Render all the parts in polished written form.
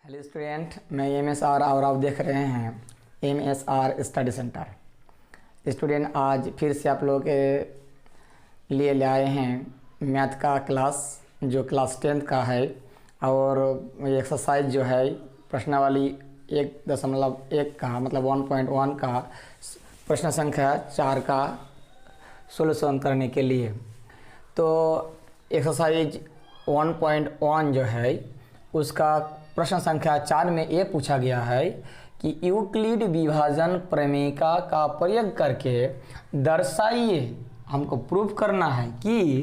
Hello student, मैं MSR और आप देख रहे हैं MSR स्टडी सेंटर। स्टूडेंट, आज फिर से आप लोग के लिए ले आए हैं मैथ का क्लास जो क्लास 10 का है। और एक्सरसाइज जो है प्रश्नावली 1.1 का मतलब 1.1 का प्रश्न संख्या 4 का सोल्यूशन करने के लिए। तो एक्सरसाइज 1.1 जो है उसका प्रश्न संख्या 4 में ये पूछा गया है कि यूक्लिड विभाजन प्रमेयिका का प्रयोग करके दर्शाइए, हमको प्रूव करना है कि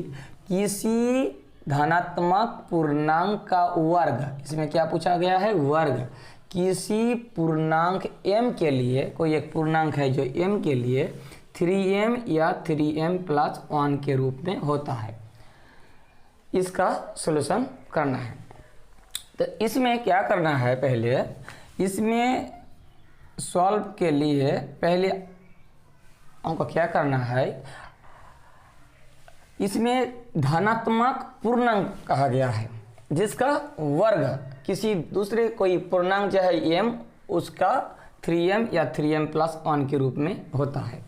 किसी धनात्मक पूर्णांक का वर्ग, इसमें क्या पूछा गया है, वर्ग किसी पूर्णांक m के लिए, कोई एक पूर्णांक है जो m के लिए 3m या 3m+1 के रूप में होता है, इसका सॉल्यूशन करना है। तो इसमें क्या करना है, पहले इसमें सॉल्व के लिए पहले हमको क्या करना है, इसमें धनात्मक पूर्णांक कहा गया है जिसका वर्ग किसी दूसरे कोई पूर्णांक जो है m उसका 3m या 3m+1 के रूप में होता है।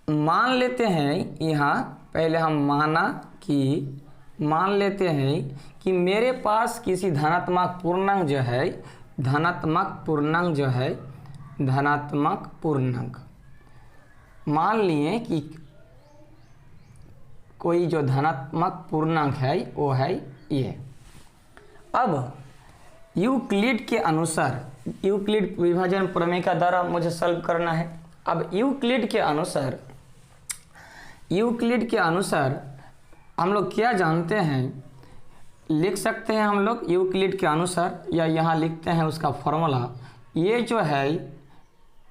मान लेते हैं यहाँ पहले हम मान लेते हैं कि मेरे पास किसी धनात्मक पूर्णांक मान लिए कि कोई जो धनात्मक पूर्णांक है वो है ये। अब यूक्लिड के अनुसार, यूक्लिड विभाजन प्रमेय का द्वारा मुझे सॉल्व करना है। अब यूक्लिड के अनुसार हम लोग क्या जानते हैं, लिख सकते हैं हम लोग यूक्लिड के अनुसार, या यहाँ लिखते हैं उसका फॉर्मूला। ये जो है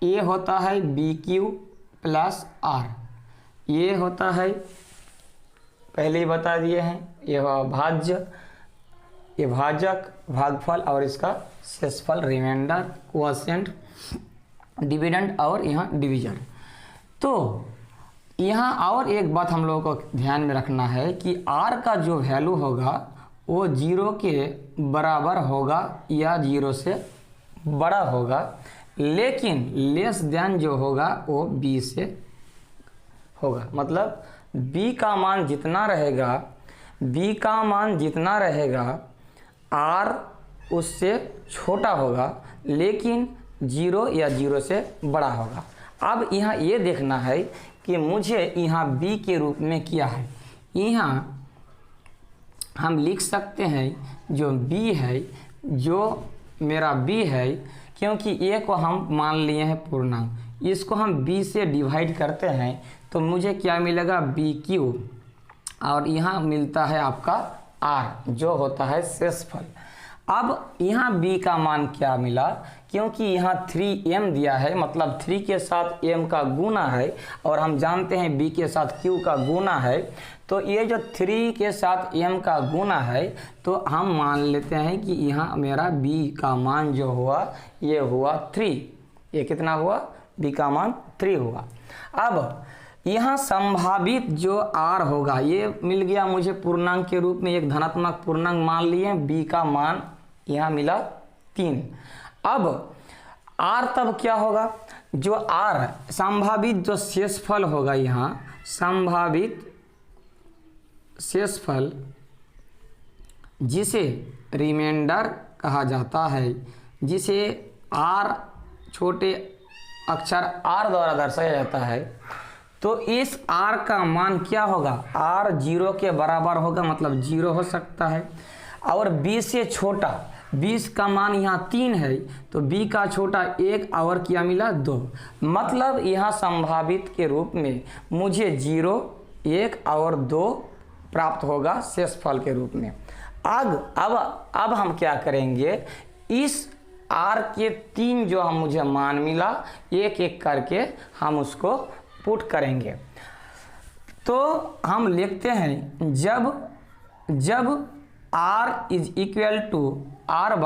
ये होता है BQ + R, ये होता है पहले ही बता दिए हैं, ये भाज्य, ये भाजक, भागफल और इसका शेषफल, रिमाइंडर, क्वोशिएंट, डिविडेंड और यहाँ डिवीजन। तो यहाँ और एक बात हम लोगों को ध्यान में रखना है कि R का जो वैल्यू होगा वो 0 के बराबर होगा या 0 से बड़ा होगा, लेकिन लेस देन जो होगा वो B से होगा। मतलब B का मान जितना रहेगा R उससे छोटा होगा, लेकिन 0 या 0 से बड़ा होगा। अब यहाँ ये देखना है कि मुझे यहाँ B के रूप में क्या है, यहाँ हम लिख सकते हैं जो B है, जो मेरा B है, क्योंकि A को हम मान लिए हैं पूर्णांक, इसको हम B से डिवाइड करते हैं तो मुझे क्या मिलेगा, BQ, और यहाँ मिलता है आपका R जो होता है शेषफल। अब यहाँ B का मान क्या मिला, क्योंकि यहाँ 3m दिया है, मतलब 3 के साथ m का गुना है और हम जानते हैं B के साथ q का गुना है, तो ये जो 3 के साथ m का गुना है तो हम मान लेते हैं कि यहाँ मेरा B का मान जो हुआ ये हुआ 3। ये कितना हुआ, B का मान 3 हुआ। अब यहाँ संभावित जो R होगा ये मिल गया मुझे पूर्णांक के रूप में, एक धनात्मक पूर्णांक मान लिए, B का मान यहाँ मिला 3। अब R तब क्या होगा, जो R संभावित जो शेषफल होगा, यहाँ संभावित शेषफल जिसे रिमाइंडर कहा जाता है, जिसे R छोटे अक्षर R द्वारा दर्शाया जाता है, तो इस R का मान क्या होगा, R 0 के बराबर होगा, मतलब 0 हो सकता है, और B से छोटा, 20 का मान यहाँ 3 है तो B का छोटा 1 और क्या मिला 2, मतलब यहाँ संभावित के रूप में मुझे 0, 1 और 2 प्राप्त होगा शेषफल के रूप में। अब हम क्या करेंगे, इस R के 3 जो हम मुझे मान मिला, एक एक करके हम उसको पुट करेंगे। तो हम लिखते हैं जब R = R =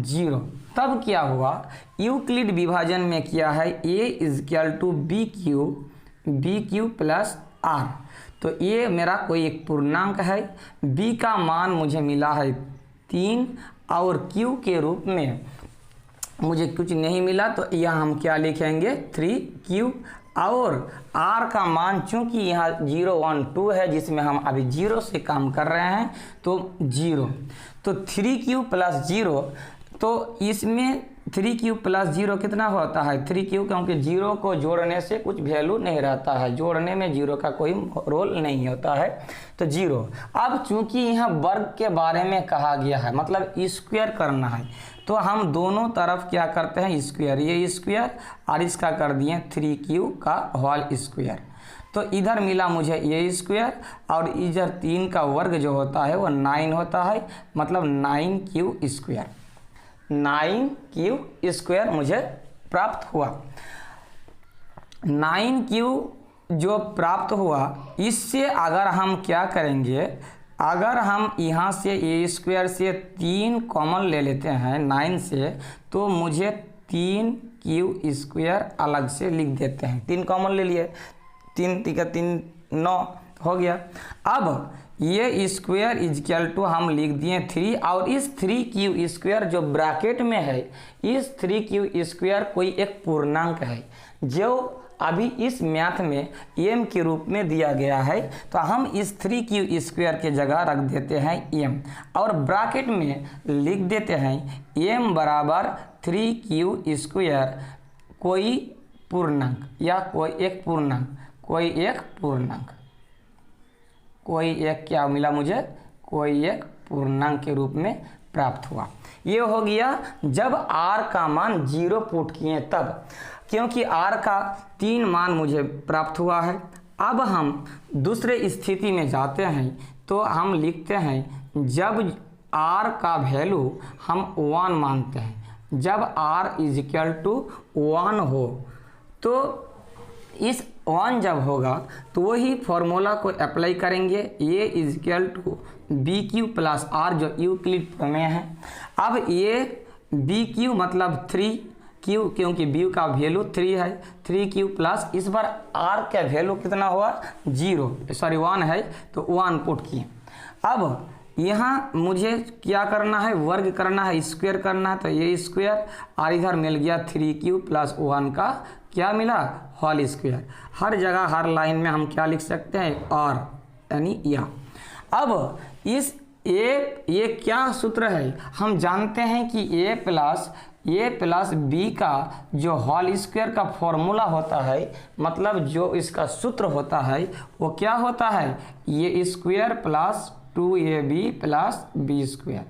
0, तब क्या हुआ, यूक्लिड विभाजन में क्या है, A = BQ + R। तो ये मेरा कोई एक पूर्णांक है, B का मान मुझे मिला है 3 और Q के रूप में मुझे कुछ नहीं मिला, तो यहाँ हम क्या लिखेंगे 3Q। और R का मान चूंकि यहाँ 0 1 2 है, जिसमें हम अभी 0 से काम कर रहे हैं, तो 0, तो 3Q प्लस 0, तो इसमें 3Q प्लस 0 कितना होता है 3Q, क्योंकि 0 को जोड़ने से कुछ वैल्यू नहीं रहता है, जोड़ने में 0 का कोई रोल नहीं होता है, तो 0। अब चूंकि यहाँ वर्ग के बारे में कहा गया है, मतलब स्क्वायर करना है, तो हम दोनों तरफ क्या करते हैं स्क्वायर, ये स्क्वायर और इसका कर दिए 3Q का होल स्क्वायर। तो इधर मिला मुझे ये स्क्वायर, और इधर 3 का वर्ग जो होता है वो 9 होता है, मतलब 9Q स्क्वायर, 9Q स्क्वायर मुझे प्राप्त हुआ। 9Q जो प्राप्त हुआ, इससे अगर हम क्या करेंगे, अगर हम यहाँ से ए स्क्वायर से 3 कॉमन ले लेते हैं 9 से, तो मुझे 3Q स्क्वायर अलग से लिख देते हैं। 3 कॉमन ले लिए, 3 3 3 9 हो गया। अब ये स्क्वायर इजकल टू हम लिख दिए 3, और इस 3Q स्क्वायर जो ब्रैकेट में है, इस 3Q स्क्वायर कोई एक पूर्णांक है जो अभी इस मैथ में m के रूप में दिया गया है, तो हम इस 3Q स्क्वायर के जगह रख देते हैं m, और ब्रैकेट में लिख देते हैं m बराबर 3Q स्क्वायर कोई पूर्णांक, या कोई एक पूर्णांक, कोई एक पूर्णांक, कोई एक क्या मिला मुझे, कोई एक पूर्णांक के रूप में प्राप्त हुआ। ये हो गया जब r का मान 0 पुट किए तब, क्योंकि r का 3 मान मुझे प्राप्त हुआ है। अब हम दूसरे स्थिति में जाते हैं, तो हम लिखते हैं जब r का वैल्यू हम 1 मानते हैं, जब r इजिकल टू 1 हो, तो इस 1 जब होगा तो वही फॉर्मूला को अप्लाई करेंगे, ये is equal to BQ plus R जो यूक्लिड प्रमेय है। अब ये BQ मतलब 3Q, क्योंकि B का वैल्यू 3 है, 3Q प्लस इस बार R का वैल्यू कितना हुआ 1 है, तो 1 पुट किए। अब यहाँ मुझे क्या करना है, वर्ग करना है, स्क्वायर करना है, तो ये स्क्वायर, और इधर मिल गया 3Q प्लस 1 का क्या मिला होल स्क्वायर। हर जगह हर लाइन में हम क्या लिख सकते हैं और, यानी या। अब इस ये क्या सूत्र है, हम जानते हैं कि a प्लस b का जो होल स्क्वायर का फॉर्मूला होता है, मतलब जो इसका सूत्र होता है वो क्या होता है, ये square plus 2ab plus b square,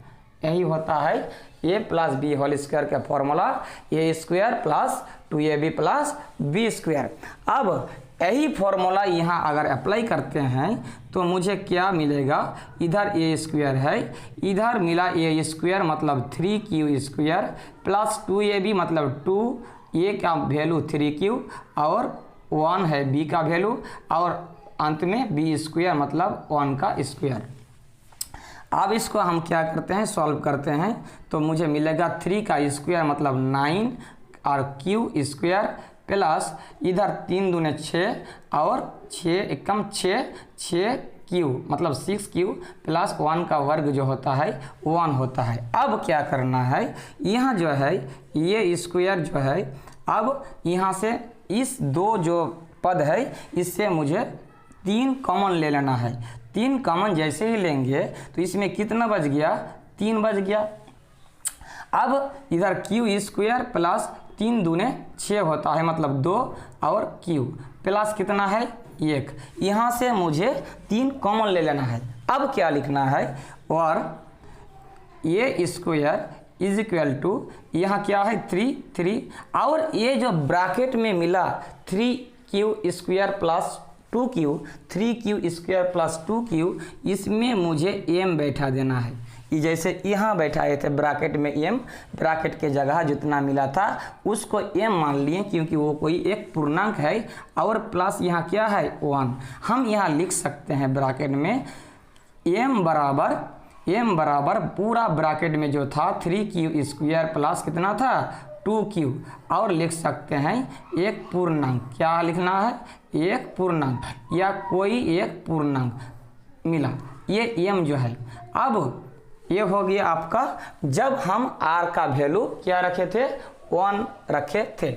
यही होता है a plus b whole square का formula, a square plus 2ab plus b square. अब यही फॉर्मूला यहाँ अगर अप्लाई करते हैं तो मुझे क्या मिलेगा, इधर a स्क्वायर है, इधर मिला a स्क्वायर मतलब 3Q स्क्वायर प्लस 2ab मतलब 2a का वैल्यू 3Q और 1 है b का वैल्यू, और अंत में b स्क्वायर मतलब 1 का स्क्वायर। अब इसको हम क्या करते हैं, सॉल्व करते हैं, तो मुझे मिलेगा 3 का स्क्वायर मतलब 9 और Q स्क्वायर प्लस इधर 3 दूने 6 और 6 एकम 6Q मतलब 6Q प्लस 1 का वर्ग जो होता है 1 होता है। अब क्या करना है, यहाँ जो है ये स्क्वायर जो है, अब यहाँ से इस 2 जो पद है इससे मुझे 3 कॉमन ले लेना है। 3 कॉमन जैसे ही लेंगे तो इसमें कितना बच गया, 3 बच गया। अब इधर Q स्क्वायर प्लस 3 दूने 6 होता है मतलब 2 और Q प्लस कितना है 1, यहाँ से मुझे 3 कॉमन ले लेना है। अब क्या लिखना है, और ये स्क्वायर इज इक्वल टू यहाँ क्या है 3 और ये जो ब्रैकेट में मिला 3Q square plus 2Q, 3Q square plus 2Q, इसमें मुझे m बैठा देना है। ये जैसे यहाँ बैठाए थे ब्रैकेट में m, ब्रैकेट के जगह जितना मिला था उसको m मान लिए, क्योंकि वो कोई एक पूर्णांक है, और प्लस यहाँ क्या है 1। हम यहाँ लिख सकते हैं ब्रैकेट में m बराबर पूरा ब्रैकेट में जो था 3Q स्क्वायर प्लस कितना था 2Q, और लिख सकते हैं एक पूर्णांक, क्या लिखना है एक पूर्णांक या कोई एक पूर्णांक मिला, ये m जो है। अब ये हो गया आपका जब हम r का वैल्यू क्या रखे थे, 1 रखे थे।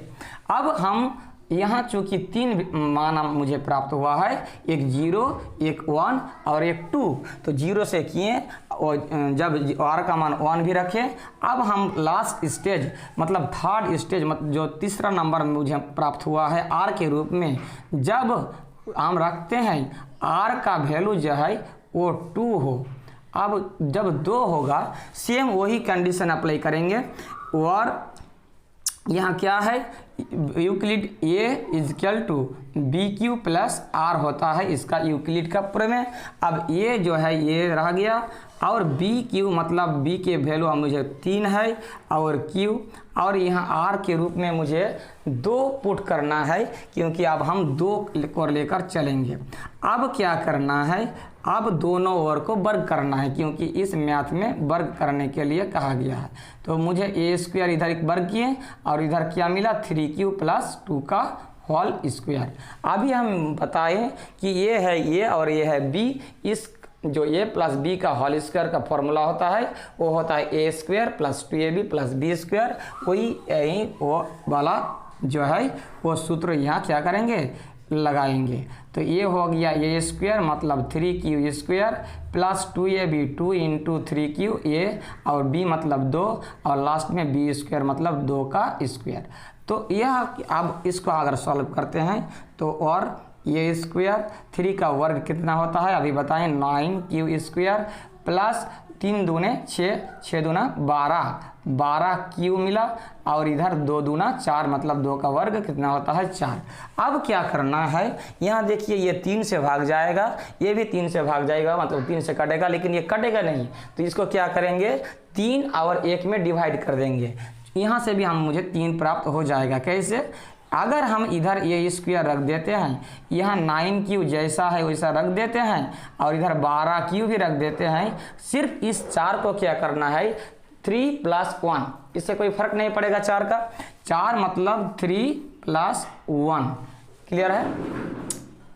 अब हम यहाँ चूंकि 3 मान मुझे प्राप्त हुआ है, एक 0, एक 1 और एक 2, तो 0 से किए और जब r का मान 1 भी रखे। अब हम लास्ट स्टेज मतलब थर्ड स्टेज जो तीसरा नंबर मुझे प्राप्त हुआ है r के रूप में, जब हम रखते हैं r का वैल्यू जो है वो 2 हो। अब जब 2 होगा सेम वही कंडीशन अप्लाई करेंगे और यहाँ क्या है, Euclid a is equal to b q plus r होता है इसका यूक्लिड का प्रमेय। अब a जो है ये रह गया और बी क्यू मतलब b के वैल्यू मुझे 3 है और q और यहाँ r के रूप में मुझे 2 पुट करना है क्योंकि अब हम 2 को लेकर चलेंगे। अब क्या करना है, अब दोनों ओर को वर्ग करना है क्योंकि इस मैथ में वर्ग करने के लिए कहा गया है। तो मुझे ए स्क्वायर इधर एक वर्ग किए और इधर क्या मिला 3q प्लस 2 का होल स्क्वायर। अभी हम बताएं कि ये है ये और ये है b, इस जो a प्लस बी का होल स्क्वायर का फॉर्मूला होता है वो होता है a square plus 2ab plus b square. वही यही वो वाला जो है वो सूत्र यहाँ क्या करेंगे, लगाएंगे। तो ये हो गया ए स्क्वायर मतलब 3q square plus 2ab 2 into 3qa और b मतलब 2 और लास्ट में b स्क्वायर मतलब 2 का स्क्वायर। तो यह अब इसको अगर सॉल्व करते हैं तो और ये स्क्वायर 3 का वर्ग कितना होता है अभी बताएं, 9q स्क्वायर प्लस 3 दूने 6, 6 दूना 12 q मिला और इधर 2 दूना 4 मतलब 2 का वर्ग कितना होता है 4। अब क्या करना है, यहाँ देखिए ये 3 से भाग जाएगा, ये भी 3 से भाग जाएगा मतलब 3 से कटेगा, लेकिन ये कटेगा नहीं तो इसको क्या करेंगे 3 और 1 में डिवाइड कर देंगे। यहाँ से भी हम मुझे 3 प्राप्त हो जाएगा। कैसे, अगर हम इधर ये स्क्वायर रख देते हैं, यहाँ 9q जैसा है वैसा रख देते हैं और इधर 12q भी रख देते हैं, सिर्फ इस 4 को क्या करना है 3 प्लस 1, इससे कोई फर्क नहीं पड़ेगा 4 का, 4 मतलब 3 प्लस 1, क्लियर है,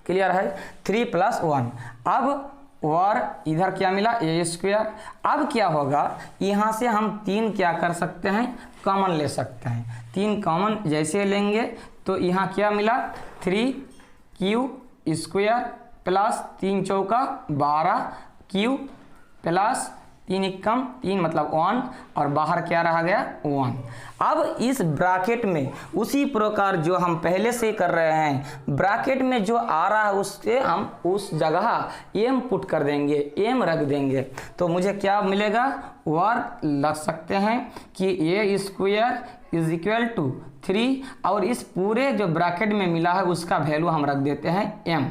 क्लियर है 3 प्लस 1। अब और इधर क्या मिला ए स्क्वायर। अब क्या होगा, यहाँ से हम 3 क्या कर सकते हैं कॉमन ले सकते हैं, 3 कॉमन जैसे लेंगे तो यहाँ क्या मिला 3q स्क्वायर प्लस 3 चौका 12q प्लस 3 एकम 3 मतलब 1 और बाहर क्या रह गया 1। अब इस ब्रैकेट में उसी प्रकार जो हम पहले से कर रहे हैं, ब्रैकेट में जो आ रहा है उससे हम उस जगह m पुट कर देंगे, m रख देंगे तो मुझे क्या मिलेगा, वर्ग लग सकते हैं कि ए स्क्वायर इज इक्वल टू 3 और इस पूरे जो ब्रैकेट में मिला है उसका वैल्यू हम रख देते हैं m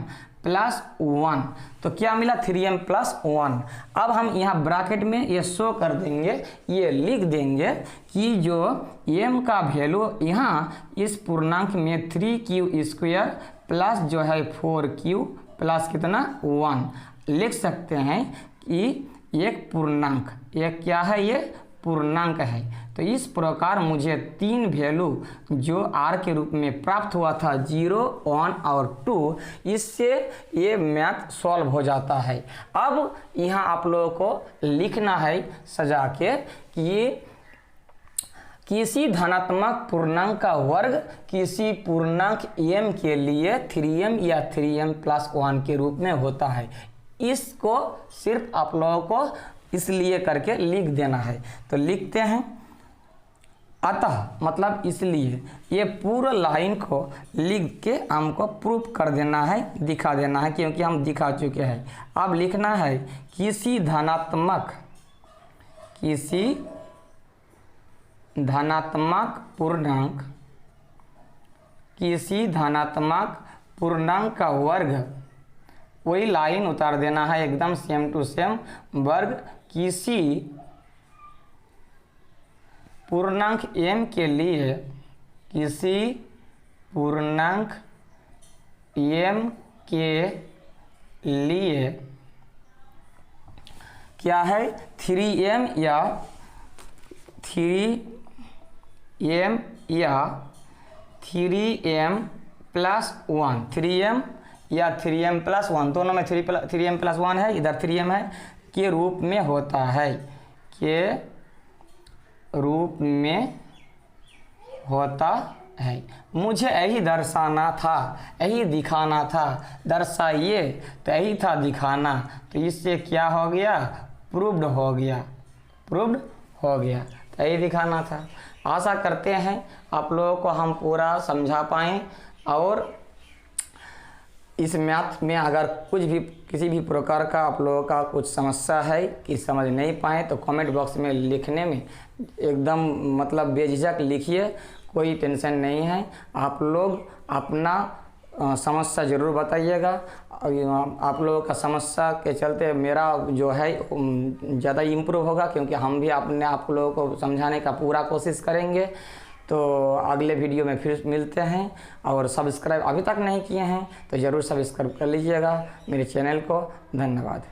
प्लस 1, तो क्या मिला 3m प्लस 1। अब हम यहाँ ब्रैकेट में ये शो कर देंगे, ये लिख देंगे कि जो m का वैल्यू यहाँ इस पूर्णांक में 3q स्क्वायर प्लस जो है 4q प्लस कितना 1 लिख सकते हैं कि एक पूर्णांक, एक क्या है ये पूर्णांक है। तो इस प्रकार मुझे 3 वैल्यू जो r के रूप में प्राप्त हुआ था 0, 1 और 2, इससे ये मैथ सॉल्व हो जाता है। अब यहाँ आप लोगों को लिखना है सजा के कि किसी धनात्मक पूर्णांक का वर्ग किसी पूर्णांक m के लिए 3m या 3m प्लस 1 के रूप में होता है। इसको सिर्फ आप लोगों को इसलिए करके लिख देना है, तो लिखते हैं अतः मतलब इसलिए, ये पूरा लाइन को लिख के हमको प्रूफ कर देना है, दिखा देना है क्योंकि हम दिखा चुके हैं। अब लिखना है किसी धनात्मक पूर्णांक का वर्ग, वही लाइन उतार देना है एकदम सेम टू सेम, वर्ग किसी पूर्णांक m के लिए, किसी पूर्णांक m के लिए क्या है 3m या 3m प्लस 1, 3m या 3m प्लस 1, दोनों में 3m प्लस 1 है, इधर 3m है के रूप में होता है। के रूप में होता है। मुझे यही दर्शाना था, यही दिखाना था। दर्शाइए तो यही था दिखाना, तो इससे क्या हो गया, प्रूव्ड हो गया, प्रूव्ड हो गया, तो यही दिखाना था। आशा करते हैं आप लोगों को हम पूरा समझा पाएँ, और इस मैथ में अगर कुछ भी किसी भी प्रकार का आप लोगों का कुछ समस्या है कि समझ नहीं पाए तो कमेंट बॉक्स में लिखने में एकदम मतलब बेझिझक लिखिए, कोई टेंशन नहीं है। आप लोग अपना समस्या ज़रूर बताइएगा। आप लोगों का समस्या के चलते मेरा जो है ज़्यादा इम्प्रूव होगा, क्योंकि हम भी अपने आप लोगों को समझाने का पूरा कोशिश करेंगे। तो अगले वीडियो में फिर मिलते हैं, और सब्सक्राइब अभी तक नहीं किए हैं तो ज़रूर सब्सक्राइब कर लीजिएगा मेरे चैनल को। धन्यवाद।